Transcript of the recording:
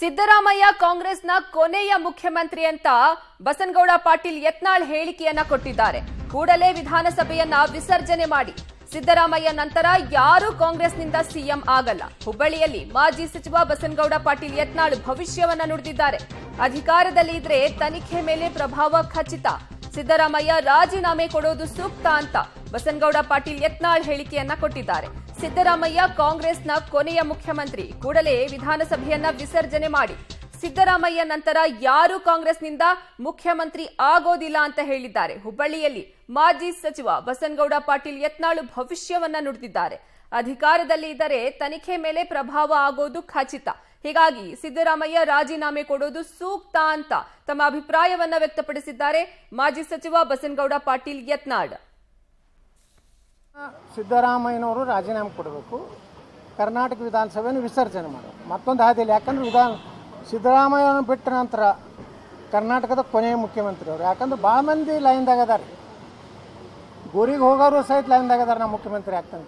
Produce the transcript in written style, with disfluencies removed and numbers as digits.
ಸಿದ್ದರಾಮಯ್ಯ ಕಾಂಗ್ರೆಸ್ನ ಕೊನೆಯ ಮುಖ್ಯಮಂತ್ರಿ ಅಂತ ಬಸನಗೌಡ ಪಾಟೀಲ್ ಯತ್ನಾಳ್ ಹೇಳಿಕೆಯನ್ನ ಕೊಟ್ಟಿದ್ದಾರೆ. ಕೂಡಲೇ ವಿಧಾನಸಭೆಯನ್ನ ವಿಸರ್ಜನೆ ಮಾಡಿ. ಸಿದ್ದರಾಮಯ್ಯ ನಂತರ ಯಾರೂ ಕಾಂಗ್ರೆಸ್ನಿಂದ ಸಿಎಂ ಆಗಲ್ಲ. ಹುಬ್ಬಳ್ಳಿಯಲ್ಲಿ ಮಾಜಿ ಸಚಿವ ಬಸನಗೌಡ ಪಾಟೀಲ್ ಯತ್ನಾಳ್ ಭವಿಷ್ಯವನ್ನ ನುಡಿದಿದ್ದಾರೆ. ಅಧಿಕಾರದಲ್ಲಿ ಇದ್ರೆ ತನಿಖೆ ಮೇಲೆ ಪ್ರಭಾವ ಖಚಿತ. ಸಿದ್ದರಾಮಯ್ಯ ರಾಜೀನಾಮೆ ಕೊಡೋದು ಸೂಕ್ತ ಅಂತ ಬಸನಗೌಡ ಪಾಟೀಲ್ ಯತ್ನಾಳ್ ಹೇಳಿಕೆಯನ್ನ ಕೊಟ್ಟಿದ್ದಾರೆ. ಸಿದ್ದರಾಮಯ್ಯ ಕಾಂಗ್ರೆಸ್ನ ಕೊನೆಯ ಮುಖ್ಯಮಂತ್ರಿ, ಕೂಡಲೇ ವಿಧಾನಸಭೆಯನ್ನ ವಿಸರ್ಜನೆ ಮಾಡಿ. ಸಿದ್ದರಾಮಯ್ಯ ನಂತರ ಯಾರೂ ಕಾಂಗ್ರೆಸ್ನಿಂದ ಮುಖ್ಯಮಂತ್ರಿ ಆಗೋದಿಲ್ಲ ಅಂತ ಹೇಳಿದ್ದಾರೆ. ಹುಬ್ಬಳ್ಳಿಯಲ್ಲಿ ಮಾಜಿ ಸಚಿವ ಬಸನಗೌಡ ಪಾಟೀಲ್ ಯತ್ನಾಳ್ ಭವಿಷ್ಯವನ್ನ ನುಡಿದಿದ್ದಾರೆ. ಅಧಿಕಾರದಲ್ಲಿ ಇದ್ದರೆ ತನಿಖೆ ಮೇಲೆ ಪ್ರಭಾವ ಆಗೋದು ಖಚಿತ. ಹೀಗಾಗಿ ಸಿದ್ದರಾಮಯ್ಯ ರಾಜೀನಾಮೆ ಕೊಡೋದು ಸೂಕ್ತ ಅಂತ ತಮ್ಮ ಅಭಿಪ್ರಾಯವನ್ನ ವ್ಯಕ್ತಪಡಿಸಿದ್ದಾರೆ ಮಾಜಿ ಸಚಿವ ಬಸನಗೌಡ ಪಾಟೀಲ್ ಯತ್ನಾಳ್. ಸಿದ್ದರಾಮಯ್ಯನವರು ರಾಜೀನಾಮೆ ಕೊಡಬೇಕು, ಕರ್ನಾಟಕ ವಿಧಾನಸಭೆಯನ್ನು ವಿಸರ್ಜನೆ ಮಾಡಬೇಕು. ಮತ್ತೊಂದು ಹಾದಿಯಲ್ಲಿ, ಯಾಕಂದ್ರೆ ಸಿದ್ದರಾಮಯ್ಯವನ್ನು ಬಿಟ್ಟ ನಂತರ ಕರ್ನಾಟಕದ ಕೊನೆಯ ಮುಖ್ಯಮಂತ್ರಿ ಅವರು. ಯಾಕಂದ್ರೆ ಭಾಳ ಮಂದಿ ಲೈನ್ದಾಗ ಅದಾರೆ, ಗೋರಿಗೆ ಹೋಗೋರು ಸಹಿತ ಲೈನ್ದಾಗ ಅದಾರೆ, ನಾವು ಮುಖ್ಯಮಂತ್ರಿ ಆಗ್ತಾನೆ.